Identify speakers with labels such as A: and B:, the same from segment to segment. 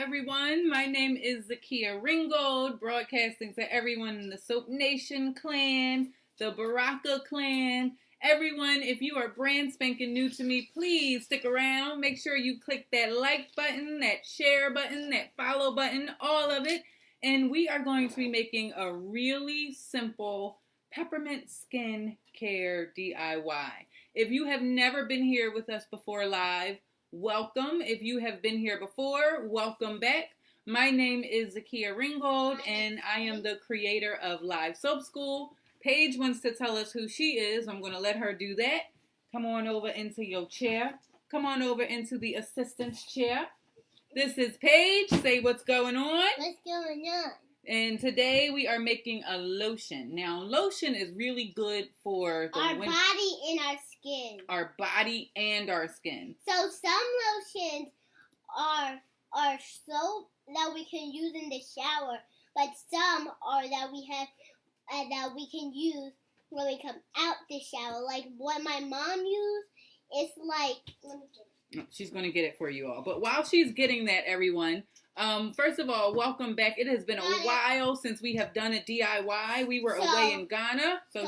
A: everyone. My name is Zakia Ringgold, broadcasting to everyone in the Soap Nation clan, the Baraka clan. Everyone, if you are brand spanking new to me, please stick around. Make sure you click that like button, that share button, that follow button, all of it. And we are going to be making a really simple Peppermint Skincare DIY. If you have never been here with us before live, welcome. If you have been here before, welcome back. My name is Zakia Ringgold, and I am the creator of Live Soap School. Paige wants to tell us who she is. I'm going to let her do that. Come on over into your chair. Come on over into the assistant's chair. This is Paige. Say what's going on.
B: What's going on?
A: And today we are making a lotion. Now, lotion is really good for
B: our body and our skin.
A: Our body and our skin.
B: So some lotions are soap that we can use in the shower, but some are that we can use when we come out the shower. Like what my mom used, it's like, let me get it.
A: She's going to get it for you all. But while she's getting that, everyone, first of all, welcome back. It has been a while since we have done a DIY. We were away in Ghana. So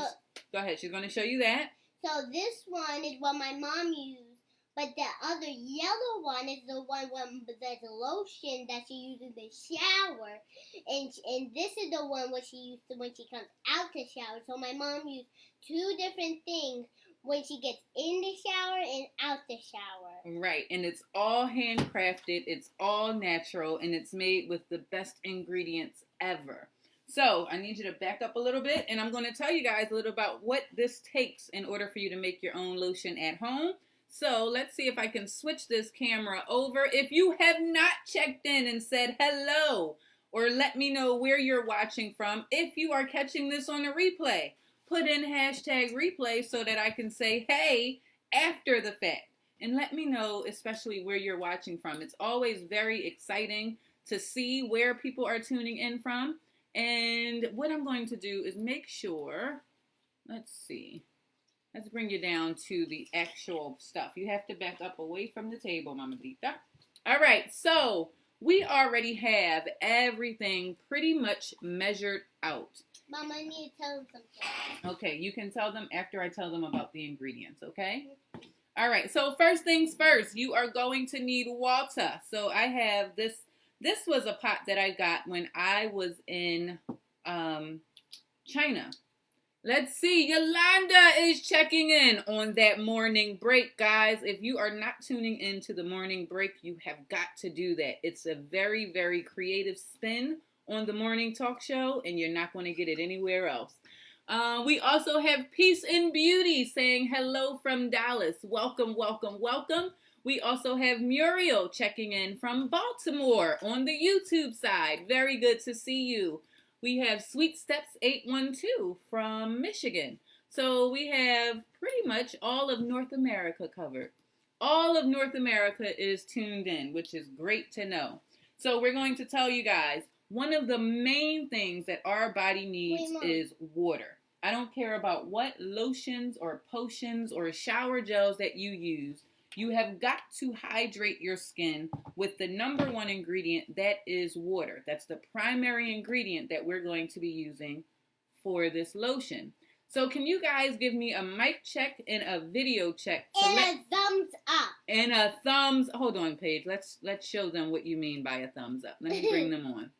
A: go ahead. She's going to show you that.
B: So this one is what my mom used. But the other yellow one is the one that's a lotion that she uses in the shower. And this is the one what she used when she comes out the shower. So my mom used two different things when she gets in the shower and out the shower.
A: Right, and it's all handcrafted, it's all natural, and it's made with the best ingredients ever. So, I need you to back up a little bit, and I'm going to tell you guys a little about what this takes in order for you to make your own lotion at home. So, let's see if I can switch this camera over. If you have not checked in and said hello, or let me know where you're watching from, if you are catching this on a replay, put in hashtag replay so that I can say, hey, after the fact. And let me know, especially where you're watching from. It's always very exciting to see where people are tuning in from. And what I'm going to do is make sure, let's see. Let's bring you down to the actual stuff. You have to back up away from the table, Mamadita. All right, so we already have everything pretty much measured out.
B: Mom, I need to tell them something.
A: Okay, you can tell them after I tell them about the ingredients, okay? All right, so first things first, you are going to need water. So I have this. This was a pot that I got when I was in China. Let's see, Yolanda is checking in on that morning break, guys. If you are not tuning in to the morning break, you have got to do that. It's a very, very creative spin on the morning talk show, and you're not going to get it anywhere else. We also have Peace and Beauty saying hello from Dallas. Welcome, welcome, welcome. We also have Muriel checking in from Baltimore on the YouTube side. Very good to see you. We have Sweet Steps 812 from Michigan. So we have pretty much all of North America covered. All of North America is tuned in, which is great to know. So we're going to tell you guys, one of the main things that our body needs is water. I don't care about what lotions or potions or shower gels that you use. You have got to hydrate your skin with the number one ingredient, that is water. That's the primary ingredient that we're going to be using for this lotion. So can you guys give me a mic check and a video check?
B: And a thumbs up.
A: And a thumbs, hold on, Paige. Let's show them what you mean by a thumbs up. Let me bring them on.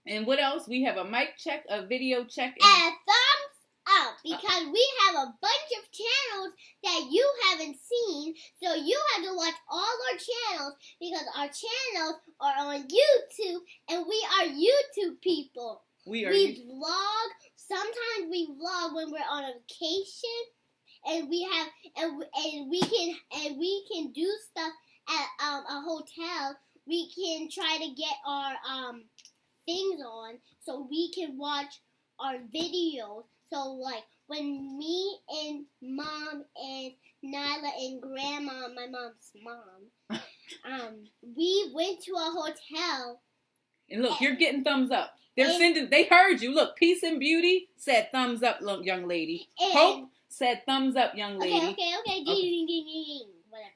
A: And what else? We have a mic check, a video check,
B: and a thumbs up, because we have a bunch of channels that you haven't seen, so you have to watch all our channels, because our channels are on YouTube, and we are YouTube people. We vlog. Sometimes we vlog when we're on a vacation, and we can do stuff at a hotel. We can try to get our things on so we can watch our videos. So like when me and Mom and Nyla and Grandma, my mom's mom, we went to a hotel.
A: And look, you're getting thumbs up. They heard you. Look, Peace and Beauty said thumbs up, young lady. Hope said thumbs up, young lady.
B: Okay. Ding, ding, ding, ding. Whatever.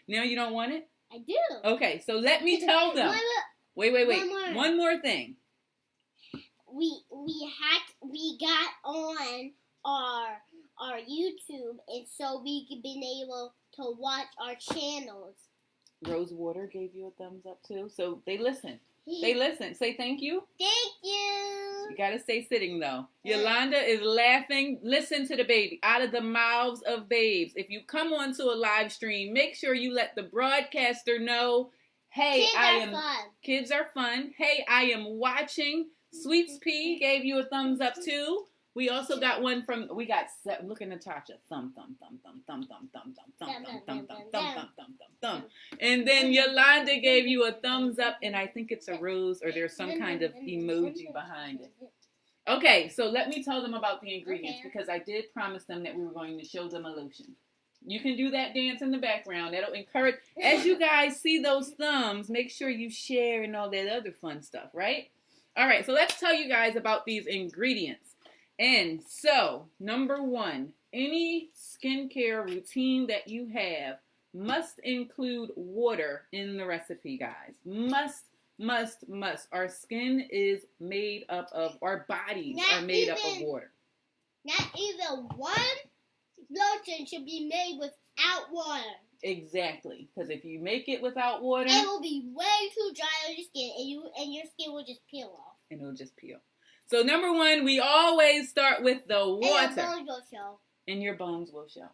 A: Now you don't want it?
B: I do.
A: Okay, so let me tell them. Wait. One more thing.
B: We got on our YouTube, and so we been able to watch our channels.
A: Rosewater gave you a thumbs up too, so they listen. They listen. Say thank you.
B: Thank you.
A: You gotta stay sitting though. Yolanda is laughing. Listen to the baby out of the mouths of babes. If you come onto a live stream, make sure you let the broadcaster know. Hey, kids are fun. Hey, I am watching. Sweets P gave you a thumbs up too. We also got one from, look at Natasha. Thumb. And then Yolanda gave you a thumbs up, and I think it's a rose or there's some kind of emoji behind it. Okay, so let me tell them about the ingredients because I did promise them that we were going to show them a lotion. You can do that dance in the background. That'll encourage, as you guys see those thumbs, make sure you share and all that other fun stuff, right? All right, so let's tell you guys about these ingredients. And so, number one, any skincare routine that you have must include water in the recipe, guys. Must. Our skin is made up of, our bodies are made up of water.
B: Not even one lotion should be made without water.
A: Exactly, because if you make it without water,
B: it will be way too dry on your skin, and your skin will just peel off.
A: And it'll just peel. So number one, we always start with the water.
B: And your bones will show.
A: And your bones will show.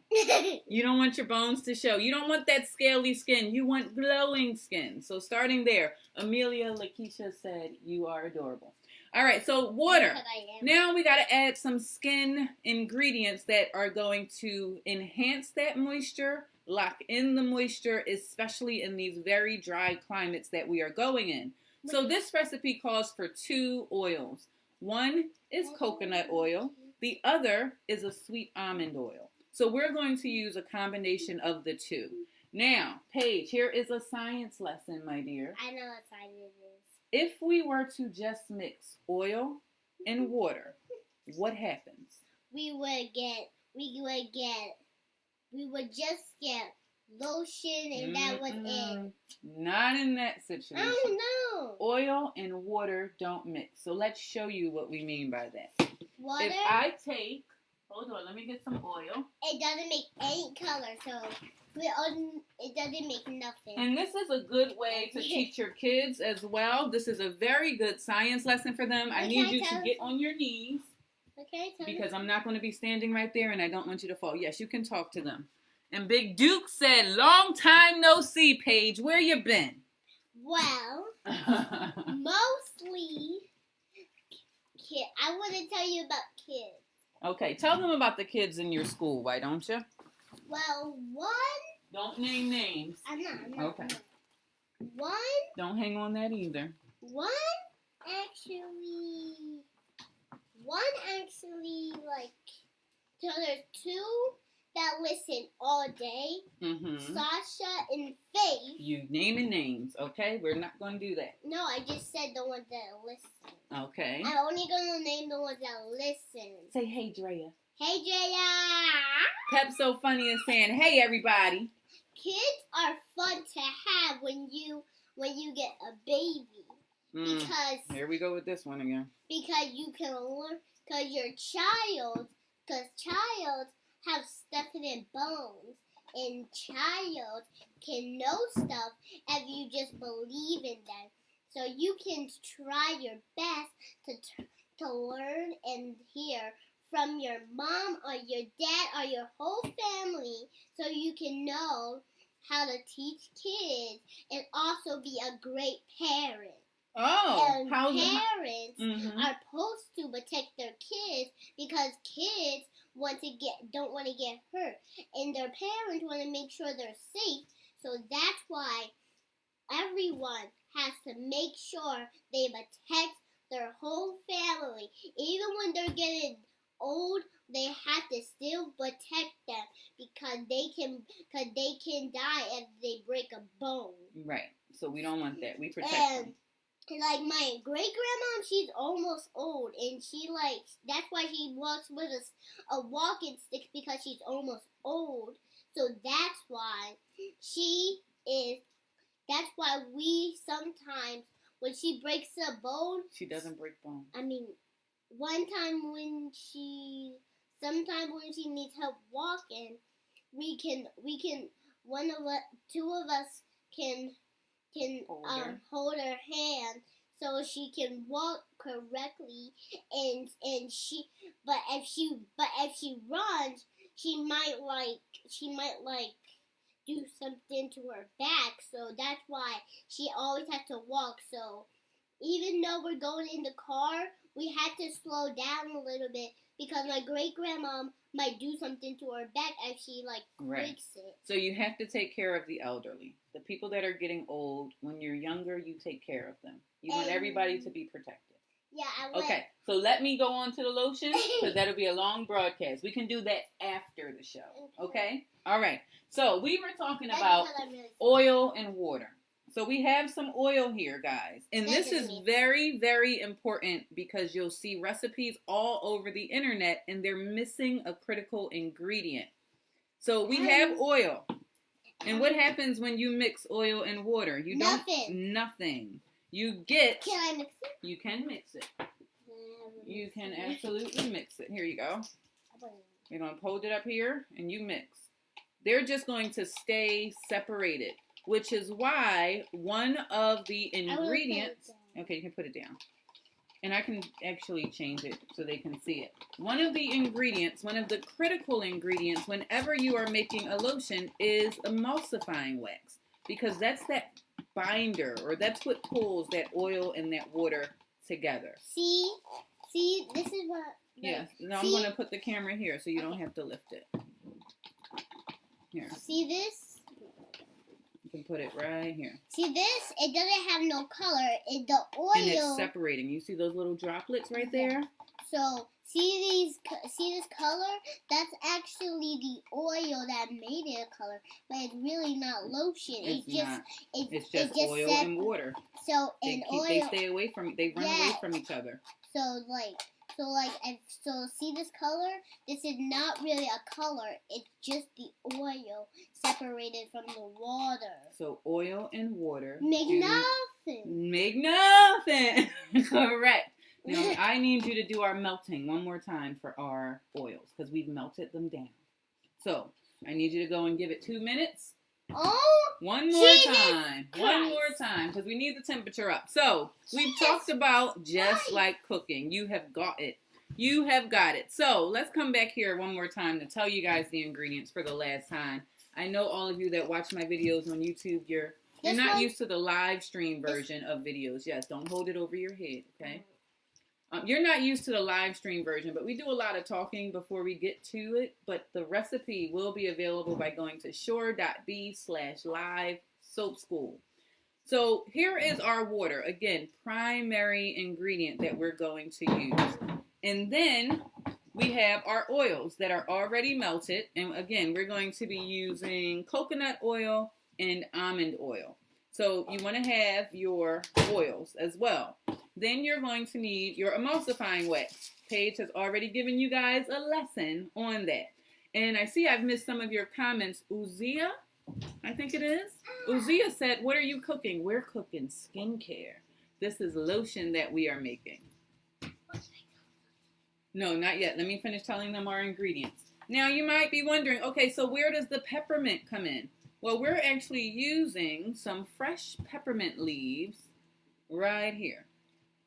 A: You don't want your bones to show. You don't want that scaly skin. You want glowing skin. So starting there, Amelia Lakeisha said, you are adorable. All right, so water. Now we got to add some skin ingredients that are going to enhance that moisture, lock in the moisture, especially in these very dry climates that we are going in. So this recipe calls for 2 oils. One is coconut oil. The other is a sweet almond oil. So we're going to use a combination of the 2. Now, Paige, here is a science lesson, my dear.
B: I know what science is.
A: If we were to just mix oil and water, what happens?
B: We would just get lotion, and that was it.
A: Not in that situation.
B: Oh no!
A: Oil and water don't mix. So let's show you what we mean by that.
B: Water.
A: If I take, hold on, let me get some oil.
B: It doesn't make any color, so it doesn't make nothing.
A: And this is a good way to teach your kids as well. This is a very good science lesson for them. I need you to get on your knees.
B: Okay.
A: Because I'm not going to be standing right there, and I don't want you to fall. Yes, you can talk to them. And Big Duke said, long time no see, Paige. Where you been?
B: Well, mostly, I want to tell you about kids.
A: Okay, tell them about the kids in your school, why don't you?
B: Well, one...
A: Don't name names.
B: I'm not.
A: Okay.
B: One...
A: Don't hang on that either.
B: One actually, like... So there's 2... that listen all day. Sasha and Faith.
A: You naming names, okay? We're not going to do that.
B: No, I just said the ones that listen.
A: Okay.
B: I'm only going to name the ones that listen.
A: Say, hey, Drea.
B: Hey, Drea.
A: Pep's so funny and saying, hey, everybody.
B: Kids are fun to have when you get a baby. Because...
A: Here we go with this one again.
B: Because you can learn... Because your child... Because child... have stuff in their bones, and child can know stuff if you just believe in them. So you can try your best to learn and hear from your mom or your dad or your whole family, so you can know how to teach kids and also be a great parent.
A: Oh,
B: and parents are supposed to protect their kids because kids don't want to get hurt, and their parents want to make sure they're safe. So that's why everyone has to make sure they protect their whole family. Even when they're getting old, they have to still protect them because they can die if they break a bone.
A: Right. So we don't want that. We protect them.
B: Like my great-grandma, she's almost old, and that's why she walks with a walking stick, because she's almost old. So that's why she That's why we sometimes, when she breaks a bone,
A: She doesn't break bones.
B: I mean, sometimes when she needs help walking, we can, two of us can hold her hand so she can walk correctly, and if she runs, she might do something to her back, so that's why she always has to walk. So even though we're going in the car, we had to slow down a little bit because my great grandma might do something to her back if she breaks it.
A: So you have to take care of the elderly, the people that are getting old. When you're younger, you take care of them. You want everybody to be protected.
B: Yeah, I will.
A: Okay, so let me go on to the lotion because that'll be a long broadcast. We can do that after the show. Okay? All right. So we were talking about oil and water. So we have some oil here, guys. And this is very, very important because you'll see recipes all over the internet and they're missing a critical ingredient. So we have oil. And what happens when you mix oil and water? Nothing. You get...
B: Can I mix it?
A: You can mix it. You can absolutely mix it. Here you go. You're going to hold it up here and you mix. They're just going to stay separated, which is why one of the ingredients... Okay, you can put it down. And I can actually change it so they can see it. One of the ingredients, one of the critical ingredients whenever you are making a lotion is emulsifying wax. Because that's that binder, or that's what pulls that oil and that water together.
B: See, this is what...
A: Yeah, now I'm going to put the camera here so you don't have to lift it. Here.
B: See this?
A: You can put it right here.
B: See this? It doesn't have no color. The oil...
A: And it's separating. You see those little droplets right there?
B: So, see this color? That's actually the oil that made it a color, but it's really not lotion.
A: It's just oil and water.
B: So,
A: They stay away from. They run away from each other.
B: So see this color? This is not really a color. It's just the oil separated from the water.
A: So oil and water
B: make
A: nothing. Correct. Now I need you to do our melting one more time for our oils because we've melted them down. So I need you to go and give it 2 minutes.
B: Oh,
A: one more time, because we need the temperature up. So we've talked about just like cooking. You have got it. So let's come back here one more time to tell you guys the ingredients for the last time. I know all of you that watch my videos on YouTube, you're not used to the live stream version of videos. Yes, don't hold it over your head, okay? You're not used to the live stream version, but we do a lot of talking before we get to it. But the recipe will be available by going to shore.b/live soap school. So here is our water. Again, primary ingredient that we're going to use. And then we have our oils that are already melted. And again, we're going to be using coconut oil and almond oil. So you want to have your oils as well. Then you're going to need your emulsifying wax. Paige has already given you guys a lesson on that. And I see I've missed some of your comments. Uzia, I think it is. Uzia said, what are you cooking? We're cooking skincare. This is lotion that we are making. No, not yet. Let me finish telling them our ingredients. Now you might be wondering, okay, so where does the peppermint come in? Well, we're actually using some fresh peppermint leaves right here.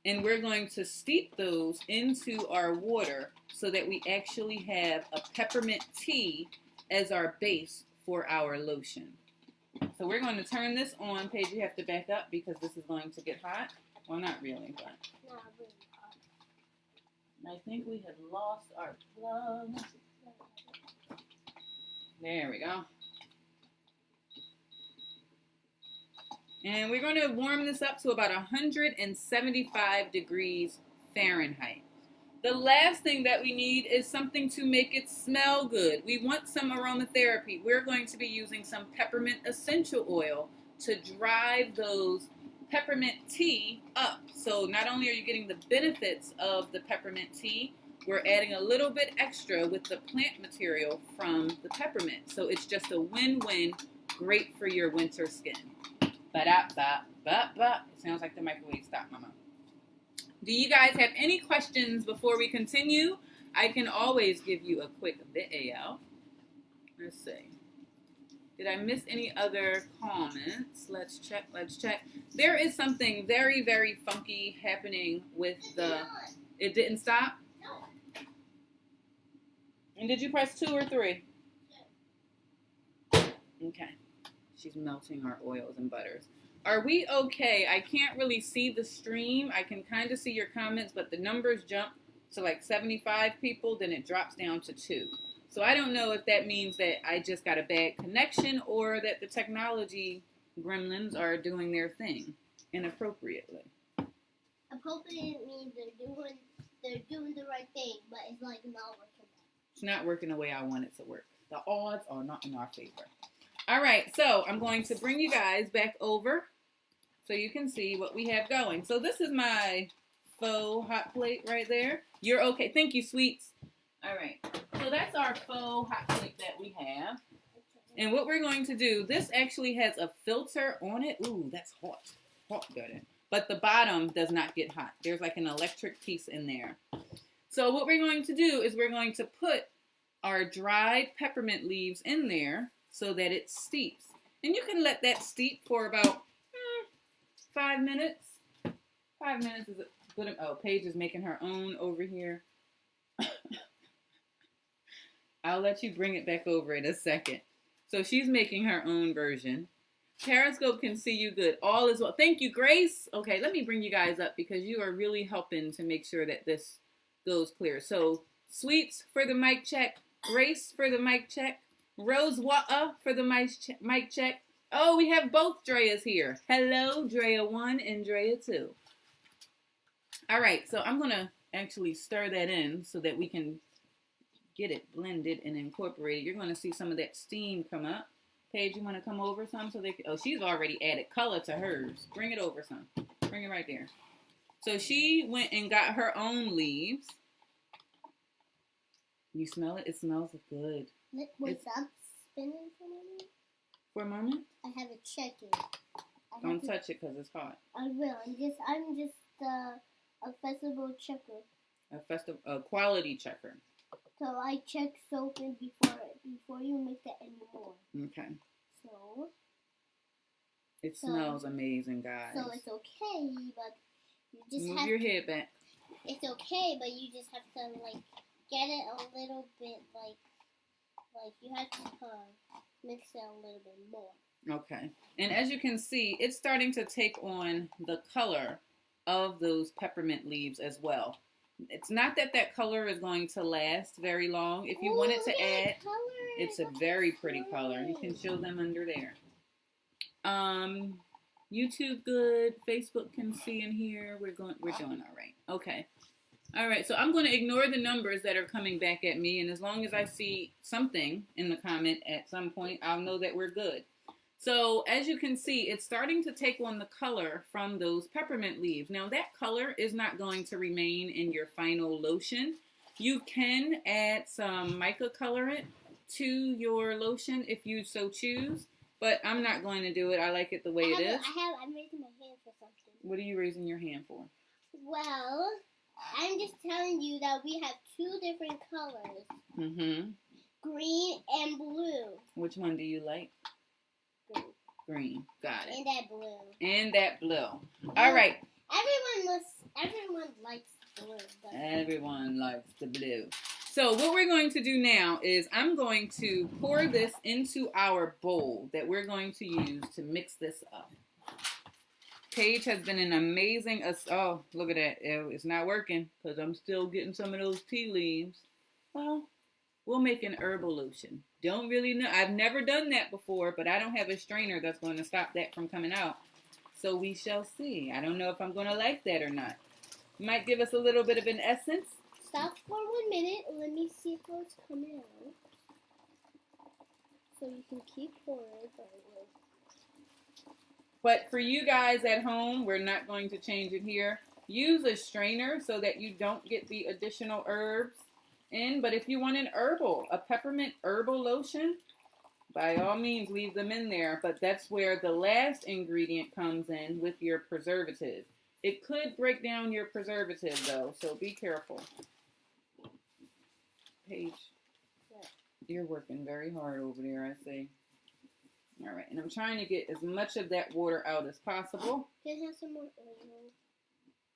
A: And we're going to steep those into our water so that we actually have a peppermint tea as our base for our lotion. So we're going to turn this on. Paige, you have to back up because this is going to get hot. Well, not really, but... I think we have lost our plug. There we go. And we're going to warm this up to about 175 degrees Fahrenheit. The last thing that we need is something to make it smell good. We want some aromatherapy. We're going to be using some peppermint essential oil to drive those peppermint tea up. So not only are you getting the benefits of the peppermint tea, we're adding a little bit extra with the plant material from the peppermint. So it's just a win-win, great for your winter skin. Ba-da-ba-ba-ba. It sounds like the microwave stopped, Mama. Do you guys have any questions before we continue? I can always give you a quick video. Let's see. Did I miss any other comments? Let's check. There is something very, very funky happening with the... It didn't stop?
B: No.
A: And did you press 2 or 3? Okay. She's melting our oils and butters. Are we okay? I can't really see the stream. I can kind of see your comments, but the numbers jump to like 75 people, then it drops down to 2. So I don't know if that means that I just got a bad connection or that the technology gremlins are doing their thing inappropriately.
B: Appropriate means they're doing the right thing, but it's like not working.
A: It's not working the way I want it to work. The odds are not in our favor. All right, so I'm going to bring you guys back over so you can see what we have going. So this is my faux hot plate right there. You're okay. Thank you, sweets. All right, so that's our faux hot plate that we have. And what we're going to do, this actually has a filter on it. Ooh, that's hot. Hot, got it. But the bottom does not get hot. There's like an electric piece in there. So what we're going to do is we're going to put our dried peppermint leaves in there so that it steeps. And you can let that steep for about 5 minutes. 5 minutes is a good. Oh, Paige is making her own over here. I'll let you bring it back over in a second. So she's making her own version. Periscope can see you good. All is well. Thank you, Grace. Okay, let me bring you guys up because you are really helping to make sure that this goes clear. So, Sweets for the mic check. Grace for the mic check. Rose Wa'a for the mic check. Oh, we have both Dreas here. Hello, Drea 1 and Drea 2. All right, so I'm going to actually stir that in so that we can get it blended and incorporated. You're going to see some of that steam come up. Paige, you want to come over some so they can... Oh, she's already added color to hers. Bring it over some. Bring it right there. So she went and got her own leaves. You smell it? It smells good.
B: Wait, stop spinning for a moment.
A: For a moment?
B: I have it checking.
A: Don't touch it because it's hot.
B: I will. I'm just a festival checker.
A: A quality checker.
B: So I check soap in before you make that anymore.
A: Okay.
B: So
A: it smells amazing, guys.
B: So it's okay, but you just
A: move your head back.
B: It's okay, but you just have to like get it a little bit like you have to mix it a little bit more.
A: Okay. And as you can see, it's starting to take on the color of those peppermint leaves as well. It's not that color is going to last very long. If you wanted to add, it's a very pretty color. You can show them under there. YouTube good. Facebook can see in here. We're doing all right. Okay. All right. So I'm going to ignore the numbers that are coming back at me. And as long as I see something in the comment at some point, I'll know that we're good. So as you can see, it's starting to take on the color from those peppermint leaves. Now that color is not going to remain in your final lotion. You can add some mica colorant to your lotion if you so choose, but I'm not going to do it. I like it the way it is.
B: I'm raising my hand for something.
A: What are you raising your hand for?
B: Well, I'm just telling you that we have 2 different colors. Mm-hmm. Green and blue.
A: Which one do you like? Green. Got it.
B: And that blue.
A: And that blue. All right.
B: Everyone likes blue.
A: Everyone likes the blue. So what we're going to do now is I'm going to pour this into our bowl that we're going to use to mix this up. Paige has been an amazing... Oh, look at that. It's not working because I'm still getting some of those tea leaves. Well, we'll make an herbal lotion. Don't really know. I've never done that before, but I don't have a strainer that's going to stop that from coming out. So we shall see. I don't know if I'm going to like that or not. Might give us a little bit of an essence.
B: Stop for 1 minute. Let me see if it's coming out. So you can keep pouring.
A: But for you guys at home, we're not going to change it here. Use a strainer so that you don't get the additional herbs in. But if you want a peppermint herbal lotion, By all means, leave them in there, but that's where the last ingredient comes in with your preservative. It could break down your preservative, though, so be careful. Paige, you're working very hard over there, I see. All right, and I'm trying to get as much of that water out as possible.
B: Can I have some more oil?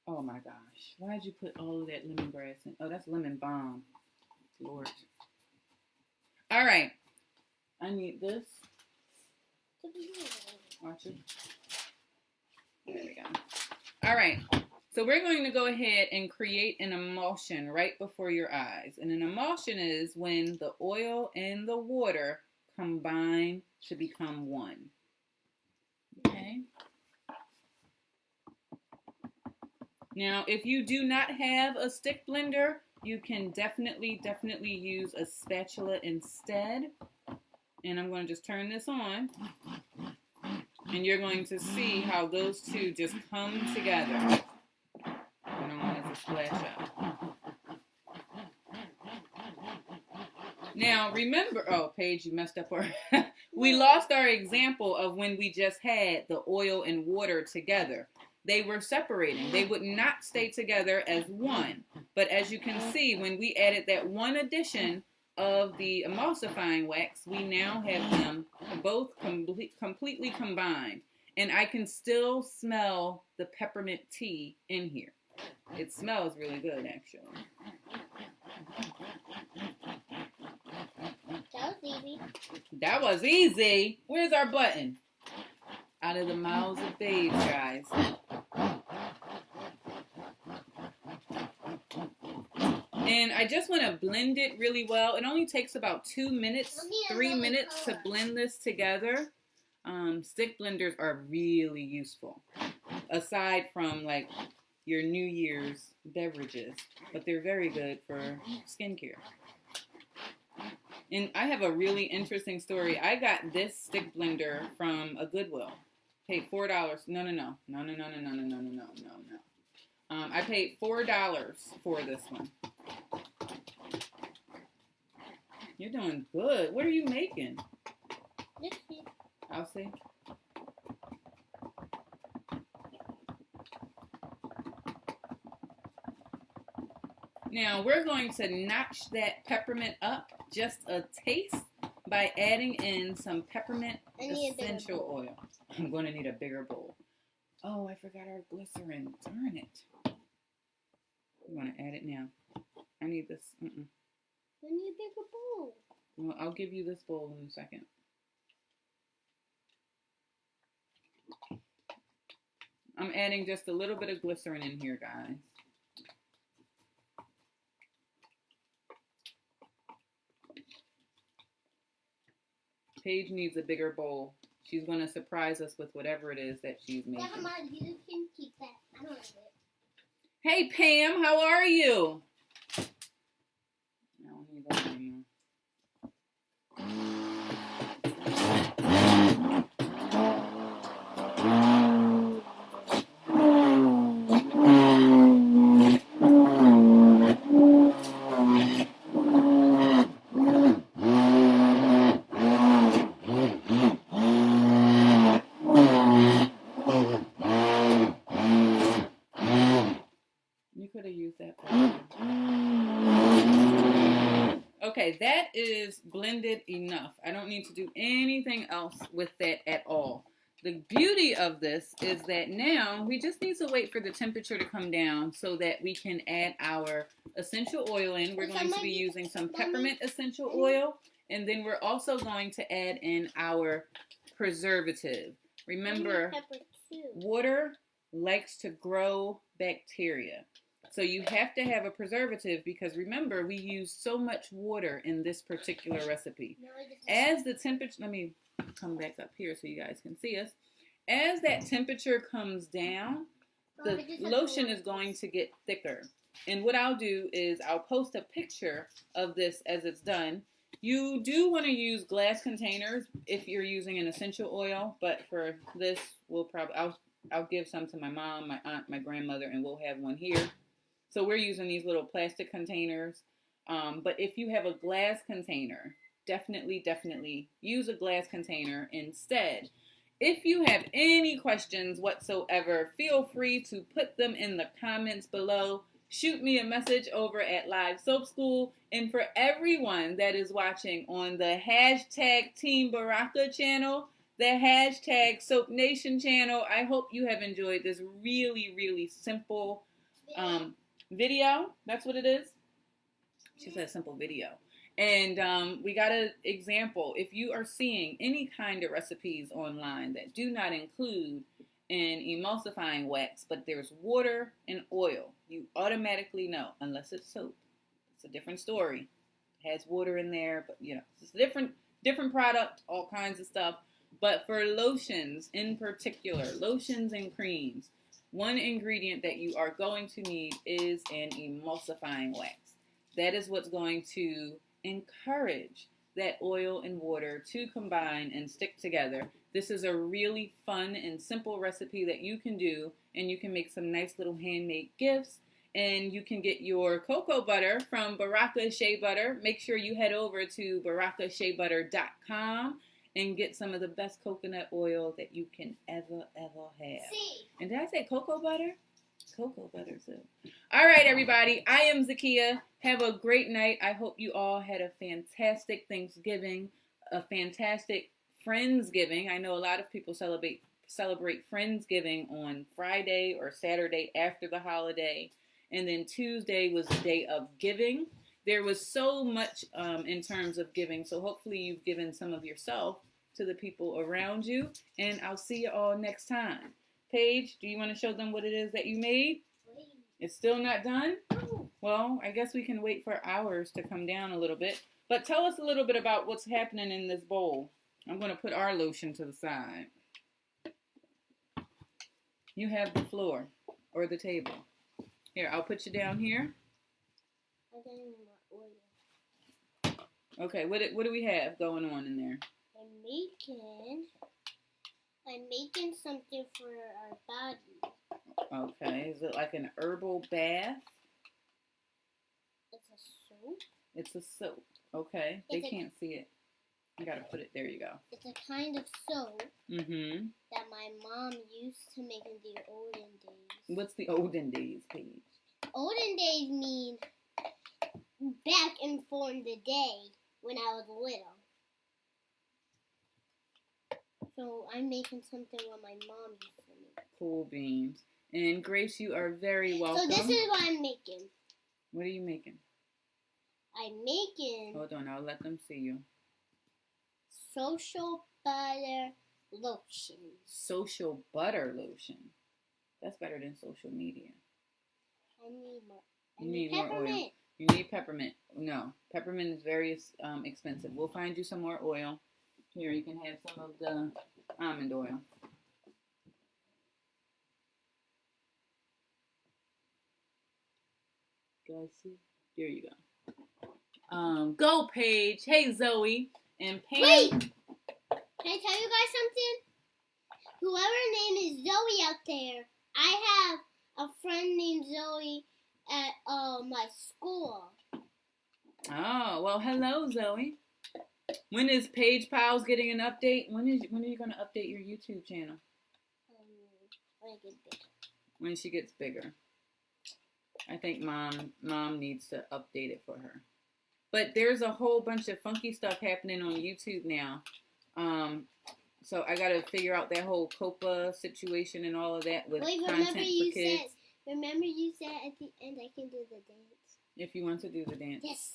A: Oh, my gosh. Why'd you put all of that lemongrass in? Oh, that's lemon balm. Lord. All right. I need this. Watch it. There we go. All right. So we're going to go ahead and create an emulsion right before your eyes. And an emulsion is when the oil and the water combine to become one. Okay. Now, if you do not have a stick blender, you can definitely use a spatula instead. And I'm going to just turn this on. And you're going to see how those two just come together. I don't want it to splash out. Now, remember, oh, Paige, you messed up our, we lost our example of when we just had the oil and water together. They were separating. They would not stay together as one. But as you can see, when we added that one addition of the emulsifying wax, we now have them both completely combined. And I can still smell the peppermint tea in here. It smells really good, actually.
B: That was easy.
A: That was easy. Where's our button? Out of the mouths of babes, guys. And I just want to blend it really well. It only takes about 2 minutes, 3 minutes to blend this together. Stick blenders are really useful. Aside from like your New Year's beverages. But they're very good for skincare. And I have a really interesting story. I got this stick blender from a Goodwill. Paid $4. No. I paid $4 for this one. You're doing good. What are you making? I'll see. Now, we're going to notch that peppermint up just a taste by adding in some peppermint essential oil. I'm going to need a bigger bowl. Oh, I forgot our glycerin. Darn it. I'm going to add it now. I need this.
B: I need a bigger bowl.
A: Well, I'll give you this bowl in a second. I'm adding just a little bit of glycerin in here, guys. Paige needs a bigger bowl. She's going to surprise us with whatever it is that she's making.
B: Never mind, you can keep that. I don't like it.
A: Hey, Pam, how are you? I don't need that anymore. Okay, that is blended enough. I don't need to do anything else with that at all. The beauty of this is that now we just need to wait for the temperature to come down so that we can add our essential oil in. We're going to be using some peppermint essential oil, and then we're also going to add in our preservative. Remember, water likes to grow bacteria. So you have to have a preservative because remember, we use so much water in this particular recipe. As the temperature, let me come back up here so you guys can see us. As that temperature comes down, the lotion is going to get thicker. And what I'll do is I'll post a picture of this as it's done. You do want to use glass containers if you're using an essential oil, but for this, we'll probably, I'll give some to my mom, my aunt, my grandmother, and we'll have one here. So we're using these little plastic containers. But if you have a glass container, definitely use a glass container instead. If you have any questions whatsoever, feel free to put them in the comments below. Shoot me a message over at Live Soap School. And for everyone that is watching on the hashtag Team Baraka channel, the hashtag Soap Nation channel, I hope you have enjoyed this really simple video. That's what it is. She said simple video. And we got an example. If you are seeing any kind of recipes online that do not include an emulsifying wax, but there's water and oil, you automatically know, unless it's soap. It's a different story. It has water in there, but you know, it's a different product, all kinds of stuff. But for lotions in particular, lotions and creams, one ingredient that you are going to need is an emulsifying wax. That is what's going to encourage that oil and water to combine and stick together. This is a really fun and simple recipe that you can do, and you can make some nice little handmade gifts. And you can get your cocoa butter from Baraka Shea Butter. Make sure you head over to barakasheabutter.com and get some of the best coconut oil that you can ever have.
B: See.
A: And did I say cocoa butter? Cocoa butter too. All right, everybody. I am Zakia. Have a great night. I hope you all had a fantastic Thanksgiving, a fantastic Friendsgiving. I know a lot of people celebrate Friendsgiving on Friday or Saturday after the holiday. And then Tuesday was the day of giving. There was so much in terms of giving. So hopefully you've given some of yourself to the people around you. And I'll see you all next time. Paige, do you want to show them what it is that you made?
B: Wait.
A: It's still not done?
B: No.
A: Well, I guess we can wait for ours to come down a little bit. But tell us a little bit about what's happening in this bowl. I'm going to put our lotion to the side. You have the floor or the table. Here, I'll put you down here.
B: I don't even want oil.
A: Okay, what do we have going on in there?
B: I'm making something for our body.
A: Okay, is it like an herbal bath?
B: It's a soap.
A: It's a soap. Okay, they can't see it. I gotta put it, there you go.
B: It's a kind of soap
A: Mm-hmm.
B: that my mom used to make in the olden days.
A: What's the olden days, Paige?
B: Olden days mean back in the day when I was little. So I'm making something what my mom used to make.
A: Cool beans. And Grace, you are very welcome.
B: So this is what I'm making.
A: What are you making?
B: I'm making
A: Hold on, I'll let them see you.
B: social butter lotion.
A: Social butter lotion. That's better than social media.
B: I need more.
A: You need more oil.
B: Peppermint.
A: You need peppermint. No, peppermint is very expensive. We'll find you some more oil. Here, you can have some of the almond oil. Guys, see? There you go. Go Paige. Hey Zoe and Pam.
B: Wait! Can I tell you guys something? Whoever name is Zoe out there, I have a friend named Zoe at my school.
A: Oh, well, hello Zoe. When is Paige Pals getting an update? When are you going to update your YouTube channel?
B: When I get big.
A: When she gets bigger. I think mom needs to update it for her. But there's a whole bunch of funky stuff happening on YouTube now. So I got to figure out that whole COPA situation and all of that with content for kids.
B: Remember you said at the end I can do the dance.
A: If you want to do the dance.
B: Yes.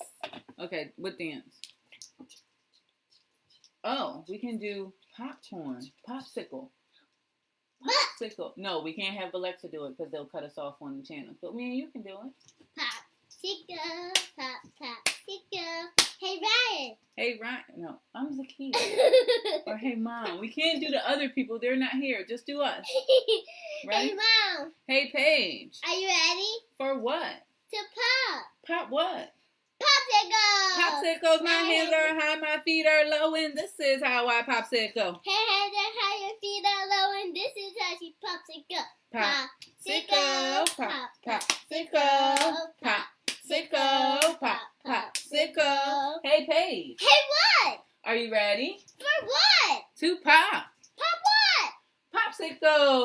A: Okay, what dance? Oh, we can do popcorn. Popsicle. Popsicle. No, we can't have Alexa do it because they'll cut us off on the channel. But me and you can do it.
B: Popsicle, popsicle. Hey, Ryan.
A: Hey, Ryan. No, I'm Zakia. Or hey, Mom. We can't do the other people. They're not here. Just do us. Right?
B: Hey, Mom.
A: Hey, Paige.
B: Are you ready?
A: For what?
B: To pop.
A: Pop what?
B: Popsicle.
A: Popsicles. My hands are high, my feet are low, and this is how I popsicle.
B: Her hands are high, your feet are low, and this is how she popsicle.
A: Popsicle. Pop, popsicle. Popsicle. Pop, popsicle. Hey, Paige.
B: Hey, what?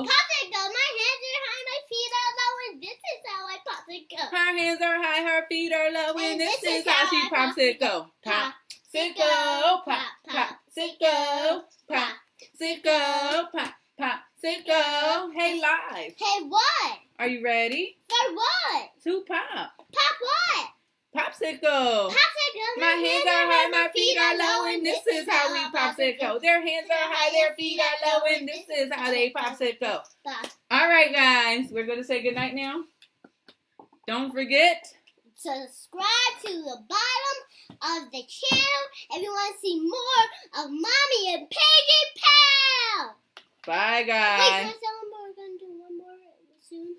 B: Popsicle. My hands are high, my feet are low, and this is how I popsicle.
A: Her hands are high, her feet are low, and this is how she popsicle. Popsicle, pop, popsicle, popsicle, pop, popsicle. Hey, live.
B: Hey, what?
A: Are you ready?
B: For what?
A: To pop.
B: Pop what?
A: Popsicle.
B: Popsicle.
A: My hands are high, my feet are low, and this is how we popsicle. Their hands are high, their feet are low, and this is how they popsicle. All right, guys, we're going to say goodnight now. Don't forget.
B: Subscribe to the bottom of the channel if you want to see more of Mommy and Piggy Pal.
A: Bye,
B: Wait,
A: guys.
B: we're going to do one more soon.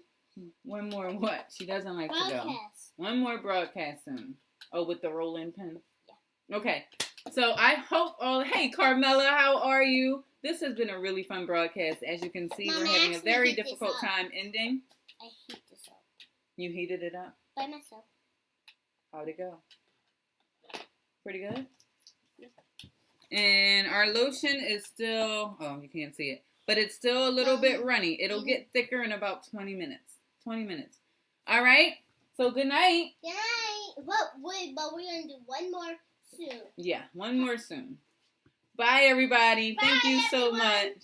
A: One more what? She doesn't like to go.
B: Broadcast.
A: One more broadcast soon. Oh, with the roll-in pin? Yeah. Okay. So I hope all... Hey, Carmela, how are you? This has been a really fun broadcast. As you can see,
B: Mom,
A: we're having a very
B: heat this
A: difficult
B: up.
A: time ending.
B: I heat this up.
A: You heated it up?
B: By myself.
A: How'd it go? Pretty good? Yeah. And our lotion is still... Oh, you can't see it. But it's still a little bit runny. It'll get thicker in about 20 minutes. 20 minutes. All right? So, good night.
B: Good night. But we're going to do one more soon.
A: Yeah, one more soon. Bye, everybody. Thank you so much.